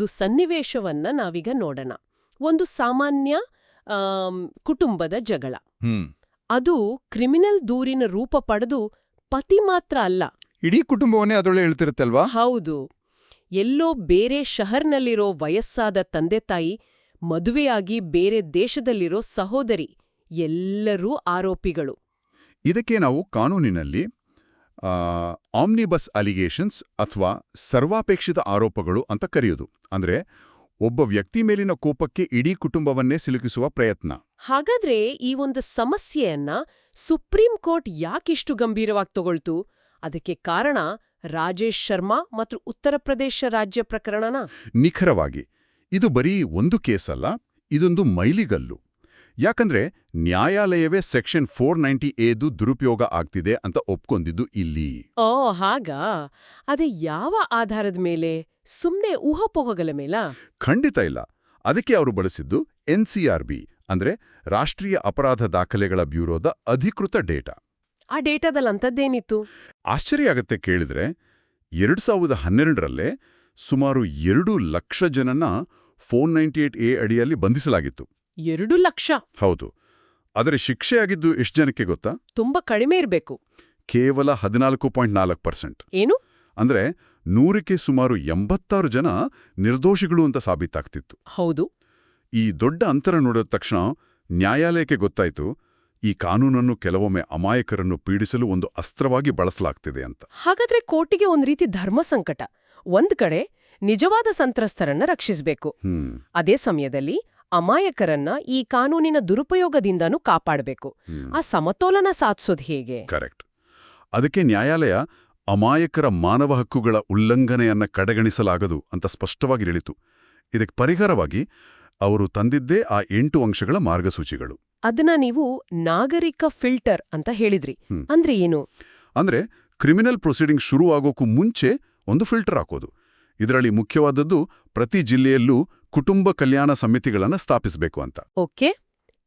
ಒಂದು ಸನ್ನಿವೇಶವನ್ನ ನಾವೀಗ ನೋಡೋಣ. ಒಂದು ಸಾಮಾನ್ಯ ಕುಟುಂಬದ ಜಗಳ. ಅದು ಕ್ರಿಮಿನಲ್ ದೂರಿನ ರೂಪ ಪಡೆದು ಪತಿ ಮಾತ್ರ ಅಲ್ಲ, ಇಡೀ ಕುಟುಂಬವನ್ನೇ ಅದರೊಳಗೆ ಹೇಳ್ತಿರುತ್ತಲ್ವಾ? ಹೌದು. ಎಲ್ಲೋ ಬೇರೆ ಶಹರ್ನಲ್ಲಿರೋ ವಯಸ್ಸಾದ ತಂದೆ ತಾಯಿ, ಮದುವೆಯಾಗಿ ಬೇರೆ ದೇಶದಲ್ಲಿರೋ ಸಹೋದರಿ, ಎಲ್ಲರೂ ಆರೋಪಿಗಳು. ಇದಕ್ಕೆ ನಾವು ಕಾನೂನಿನಲ್ಲಿ ಆಮ್ನಿಬಸ್ ಅಲಿಗೇಷನ್ಸ್ ಅಥವಾ ಸರ್ವಾಪೇಕ್ಷಿತ ಆರೋಪಗಳು ಅಂತ ಕರೆಯೋದು. ಅಂದ್ರೆ ಒಬ್ಬ ವ್ಯಕ್ತಿ ಮೇಲಿನ ಕೋಪಕ್ಕೆ ಇಡೀ ಕುಟುಂಬವನ್ನೇ ಸಿಲುಕಿಸುವ ಪ್ರಯತ್ನ. ಹಾಗಾದ್ರೆ ಈ ಒಂದು ಸಮಸ್ಯೆಯನ್ನ ಸುಪ್ರೀಂ ಕೋರ್ಟ್ ಯಾಕಿಷ್ಟು ಗಂಭೀರವಾಗಿ ತಗೊಳ್ತು? ಅದಕ್ಕೆ ಕಾರಣ ರಾಜೇಶ್ ಶರ್ಮಾ ಮತ್ತು ಉತ್ತರ ಪ್ರದೇಶ ರಾಜ್ಯ ಪ್ರಕರಣನ? ನಿಖರವಾಗಿ ಇದು ಬರೀ ಒಂದು ಕೇಸಲ್ಲ, ಇದೊಂದು ಮೈಲಿಗಲ್ಲು. ಯಾಕಂದ್ರೆ ನ್ಯಾಯಾಲಯವೇ ಸೆಕ್ಷನ್ 490A ದುರುಪಯೋಗ ಆಗ್ತಿದೆ ಅಂತ ಒಪ್ಕೊಂಡಿದ್ದು ಇಲ್ಲಿ. ಓ ಹಾಗಾ? ಅದೇ ಯಾವ ಆಧಾರದ ಮೇಲೆ? ಸುಮ್ನೆ ಊಹಾಪೋಹಗಳ ಮೇಲ? ಖಂಡಿತ ಇಲ್ಲ. ಅದಕ್ಕೆ ಅವರು ಬಳಸಿದ್ದು NCRB ಅಂದ್ರೆ ರಾಷ್ಟ್ರೀಯ ಅಪರಾಧ ದಾಖಲೆಗಳ ಬ್ಯೂರೋದ ಅಧಿಕೃತ ಡೇಟಾ. ಆ ಡೇಟಾದಲ್ಲಿ ಅಂಥದ್ದೇನಿತ್ತು? ಆಶ್ಚರ್ಯ ಆಗತ್ತೆ ಕೇಳಿದ್ರೆ. 2012ರಲ್ಲೇ ಸುಮಾರು 2 ಲಕ್ಷ ಜನನ 498A ಅಡಿಯಲ್ಲಿ ಬಂಧಿಸಲಾಗಿತ್ತು. 2 ಲಕ್ಷ? ಹೌದು. ಆದರೆ ಶಿಕ್ಷೆಯಾಗಿದ್ದು ಎಷ್ಟು ಜನಕ್ಕೆ ಗೊತ್ತಾ? ತುಂಬಾ ಕಡಿಮೆ ಇರಬೇಕು. ಕೇವಲ 14.4%. ಏನು ಅಂದ್ರೆ 100ಕ್ಕೆ ಸುಮಾರು 86 ಜನ ನಿರ್ದೋಷಿಗಳು ಅಂತ ಸಾಬೀತಾಗ್ತಿತ್ತು. ಹೌದು. ಈ ದೊಡ್ಡ ಅಂತರ ನೋಡಿದ ತಕ್ಷಣ ನ್ಯಾಯಾಲಯಕ್ಕೆ ಗೊತ್ತಾಯ್ತು, ಈ ಕಾನೂನನ್ನು ಕೆಲವೊಮ್ಮೆ ಅಮಾಯಕರನ್ನು ಪೀಡಿಸಲು ಒಂದು ಅಸ್ತ್ರವಾಗಿ ಬಳಸಲಾಗ್ತಿದೆ ಅಂತ. ಹಾಗಾದ್ರೆ ಕೋರ್ಟಿಗೆ ಒಂದ್ ರೀತಿ ಧರ್ಮ ಸಂಕಟ. ಒಂದ್ ಕಡೆ ನಿಜವಾದ ಸಂತ್ರಸ್ತರನ್ನ ರಕ್ಷಿಸಬೇಕು, ಅದೇ ಸಮಯದಲ್ಲಿ ಅಮಾಯಕರನ್ನ ಈ ಕಾನೂನಿನ ದುರುಪಯೋಗದಿಂದನೂ ಕಾಪಾಡಬೇಕು. ಆ ಸಮತೋಲನ ಸಾಧಿಸೋದು ಹೇಗೆ? ಕರೆಕ್ಟ್. ಅದಕ್ಕೆ ನ್ಯಾಯಾಲಯ ಅಮಾಯಕರ ಮಾನವ ಹಕ್ಕುಗಳ ಉಲ್ಲಂಘನೆಯನ್ನ ಕಡೆಗಣಿಸಲಾಗದು ಅಂತ ಸ್ಪಷ್ಟವಾಗಿ ಹೇಳಿತು. ಇದಕ್ಕೆ ಪರಿಹಾರವಾಗಿ ಅವರು ತಂದಿದ್ದೇ ಆ 8 ಅಂಶಗಳ ಮಾರ್ಗಸೂಚಿಗಳು. ಅದನ್ನ ನೀವು ನಾಗರಿಕ ಫಿಲ್ಟರ್ ಅಂತ ಹೇಳಿದ್ರಿ. ಅಂದ್ರೆ ಏನು? ಅಂದ್ರೆ ಕ್ರಿಮಿನಲ್ ಪ್ರೊಸೀಡಿಂಗ್ ಶುರು ಆಗೋಕ್ಕೂ ಮುಂಚೆ ಒಂದು ಫಿಲ್ಟರ್ ಹಾಕೋದು. ಇದರಲ್ಲಿ ಮುಖ್ಯವಾದದ್ದು ಪ್ರತಿ ಜಿಲ್ಲೆಯಲ್ಲೂ ಕುಟುಂಬ ಕಲ್ಯಾಣ ಸಮಿತಿಗಳನ್ನು ಸ್ಥಾಪಿಸಬೇಕು ಅಂತ. ಓಕೆ.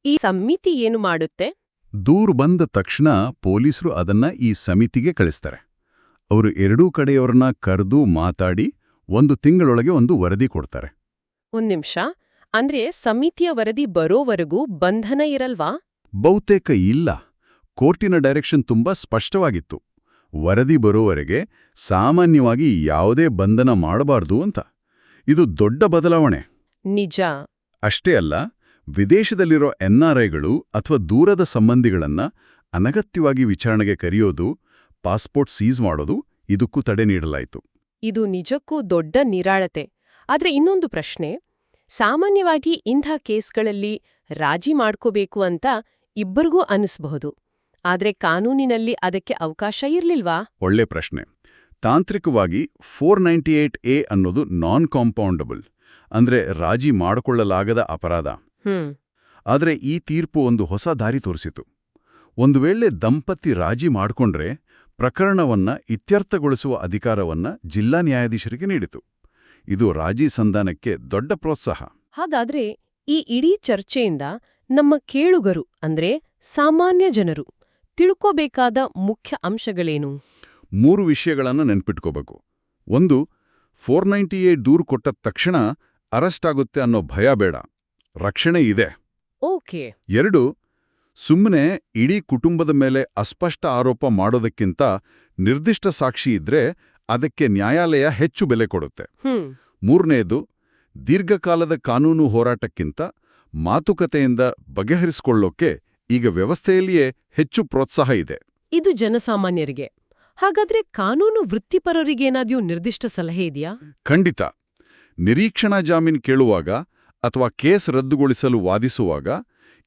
ಈ ಸಮಿತಿ ಏನು ಮಾಡುತ್ತೆ? ದೂರು ಬಂದ ತಕ್ಷಣ ಪೊಲೀಸರು ಅದನ್ನ ಈ ಸಮಿತಿಗೆ ಕಳಿಸ್ತಾರೆ. ಅವರು ಎರಡೂ ಕಡೆಯವರನ್ನ ಕರೆದು ಮಾತಾಡಿ 1 ತಿಂಗಳೊಳಗೆ ಒಂದು ವರದಿ ಕೊಡ್ತಾರೆ. ಒಂದ್ ನಿಮಿಷ. ಅಂದ್ರೆ ಸಮಿತಿಯ ವರದಿ ಬರೋವರೆಗೂ ಬಂಧನ ಇರಲ್ವಾ? ಬಹುತೇಕ ಇಲ್ಲ. ಕೋರ್ಟಿನ ಡೈರೆಕ್ಷನ್ ತುಂಬಾ ಸ್ಪಷ್ಟವಾಗಿತ್ತು. ವರದಿ ಬರೋವರೆಗೆ ಸಾಮಾನ್ಯವಾಗಿ ಯಾವುದೇ ಬಂಧನ ಮಾಡಬಾರ್ದು ಅಂತ. ಇದು ದೊಡ್ಡ ಬದಲಾವಣೆ. ನಿಜ. ಅಷ್ಟೇ ಅಲ್ಲ, ವಿದೇಶದಲ್ಲಿರೋ NRIಗಳು ಅಥವಾ ದೂರದ ಸಂಬಂಧಿಗಳನ್ನ ಅನಗತ್ಯವಾಗಿ ವಿಚಾರಣೆಗೆ ಕರೆಯೋದು, ಪಾಸ್ಪೋರ್ಟ್ ಸೀಸ್ ಮಾಡೋದು, ಇದಕ್ಕೂ ತಡೆ ನೀಡಲಾಯಿತು. ಇದು ನಿಜಕ್ಕೂ ದೊಡ್ಡ ನಿರಾಳತೆ. ಆದ್ರೆ ಇನ್ನೊಂದು ಪ್ರಶ್ನೆ. ಸಾಮಾನ್ಯವಾಗಿ ಇಂಥ ಕೇಸ್ಗಳಲ್ಲಿ ರಾಜಿ ಮಾಡ್ಕೋಬೇಕು ಅಂತ ಇಬ್ಬರಿಗೂ ಅನಿಸ್ಬಹುದು. ಆದ್ರೆ ಕಾನೂನಿನಲ್ಲಿ ಅದಕ್ಕೆ ಅವಕಾಶ ಇರ್ಲಿಲ್ವಾ? ಒಳ್ಳೆ ಪ್ರಶ್ನೆ. ತಾಂತ್ರಿಕವಾಗಿ 498A ಅನ್ನೋದು ನಾನ್ ಕಾಂಪೌಂಡಬಲ್, ಅಂದ್ರೆ ರಾಜಿ ಮಾಡಿಕೊಳ್ಳಲಾಗದ ಅಪರಾಧ. ಆದರೆ ಈ ತೀರ್ಪು ಒಂದು ಹೊಸ ದಾರಿ ತೋರಿಸಿತು. ಒಂದು ವೇಳೆ ದಂಪತಿ ರಾಜಿ ಮಾಡಿಕೊಂಡ್ರೆ ಪ್ರಕರಣವನ್ನ ಇತ್ಯರ್ಥಗೊಳಿಸುವ ಅಧಿಕಾರವನ್ನ ಜಿಲ್ಲಾ ನ್ಯಾಯಾಧೀಶರಿಗೆ ನೀಡಿತು. ಇದು ರಾಜಿ ಸಂಧಾನಕ್ಕೆ ದೊಡ್ಡ ಪ್ರೋತ್ಸಾಹ. ಹಾಗಾದ್ರೆ ಈ ಇಡೀ ಚರ್ಚೆಯಿಂದ ನಮ್ಮ ಕೇಳುಗರು ಅಂದ್ರೆ ಸಾಮಾನ್ಯ ಜನರು ತಿಳ್ಕೋಬೇಕಾದ ಮುಖ್ಯ ಅಂಶಗಳೇನು? 3 ವಿಷಯಗಳನ್ನು ನೆನ್ಪಿಟ್ಕೋಬೇಕು. 1, 498 ದೂರು ಕೊಟ್ಟ ತಕ್ಷಣ ಅರೆಸ್ಟ್ ಆಗುತ್ತೆ ಅನ್ನೋ ಭಯ ಬೇಡ, ರಕ್ಷಣೆ ಇದೆ. ಓಕೆ. 2, ಸುಮ್ಮನೆ ಇಡೀ ಕುಟುಂಬದ ಮೇಲೆ ಅಸ್ಪಷ್ಟ ಆರೋಪ ಮಾಡೋದಕ್ಕಿಂತ ನಿರ್ದಿಷ್ಟ ಸಾಕ್ಷಿ ಇದ್ರೆ ಅದಕ್ಕೆ ನ್ಯಾಯಾಲಯ ಹೆಚ್ಚು ಬೆಲೆ ಕೊಡುತ್ತೆ. 3ನೇದು, ದೀರ್ಘಕಾಲದ ಕಾನೂನು ಹೋರಾಟಕ್ಕಿಂತ ಮಾತುಕತೆಯಿಂದ ಬಗೆಹರಿಸಿಕೊಳ್ಳೋಕೆ ಈಗ ವ್ಯವಸ್ಥೆಯಲ್ಲಿಯೇ ಹೆಚ್ಚು ಪ್ರೋತ್ಸಾಹ ಇದೆ. ಇದು ಜನಸಾಮಾನ್ಯರಿಗೆ. ಹಾಗಾದ್ರೆ ಕಾನೂನು ವೃತ್ತಿಪರರಿಗೇನಾದ್ಯೂ ನಿರ್ದಿಷ್ಟ ಸಲಹೆ ಇದೆಯಾ? ಖಂಡಿತ. ನಿರೀಕ್ಷಣಾ ಜಾಮೀನು ಕೇಳುವಾಗ ಅಥವಾ ಕೇಸ್ ರದ್ದುಗೊಳಿಸಲು ವಾದಿಸುವಾಗ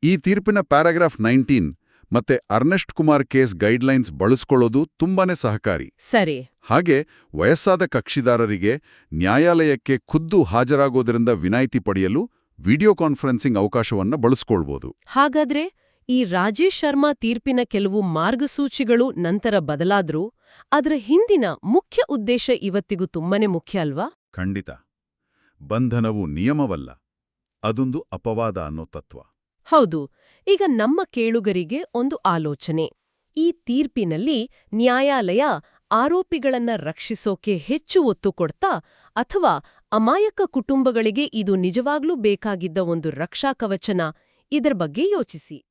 ಈ ತೀರ್ಪಿನ ಪ್ಯಾರಾಗ್ರಾಫ್ 19 ಮತ್ತೆ ಅರ್ನೆಸ್ಟ್ ಕುಮಾರ್ ಕೇಸ್ ಗೈಡ್ಲೈನ್ಸ್ ಬಳಸ್ಕೊಳ್ಳೋದು ತುಂಬಾನೇ ಸಹಕಾರಿ. ಸರಿ. ಹಾಗೆ ವಯಸ್ಸಾದ ಕಕ್ಷಿದಾರರಿಗೆ ನ್ಯಾಯಾಲಯಕ್ಕೆ ಖುದ್ದು ಹಾಜರಾಗೋದ್ರಿಂದ ವಿನಾಯಿತಿ ಪಡೆಯಲು ವಿಡಿಯೋ ಕಾನ್ಫರೆನ್ಸಿಂಗ್ ಅವಕಾಶವನ್ನ ಬಳಸ್ಕೊಳ್ಬೋದು. ಹಾಗಾದ್ರೆ ಈ ರಾಜೇಶ್ ಶರ್ಮಾ ತೀರ್ಪಿನ ಕೆಲವು ಮಾರ್ಗಸೂಚಿಗಳು ನಂತರ ಬದಲಾದ್ರೂ ಅದರ ಹಿಂದಿನ ಮುಖ್ಯ ಉದ್ದೇಶ ಇವತ್ತಿಗೂ ತುಂಬಾನೇ ಮುಖ್ಯ ಅಲ್ವಾ? ಖಂಡಿತ. ಬಂಧನವು ನಿಯಮವಲ್ಲ, ಅದೊಂದು ಅಪವಾದ ಅನ್ನೋ ತತ್ವ. ಹೌದು. ಈಗ ನಮ್ಮ ಕೇಳುಗರಿಗೆ ಒಂದು ಆಲೋಚನೆ. ಈ ತೀರ್ಪಿನಲ್ಲಿ ನ್ಯಾಯಾಲಯ ಆರೋಪಿಗಳನ್ನ ರಕ್ಷಿಸೋಕೆ ಹೆಚ್ಚು ಒತ್ತು ಕೊಡ್ತಾ ಅಥವಾ ಅಮಾಯಕ ಕುಟುಂಬಗಳಿಗೆ ಇದು ನಿಜವಾಗ್ಲೂ ಬೇಕಾಗಿದ್ದ ಒಂದು ರಕ್ಷಾ ಕವಚನ? ಇದರ ಬಗ್ಗೆ ಯೋಚಿಸಿ.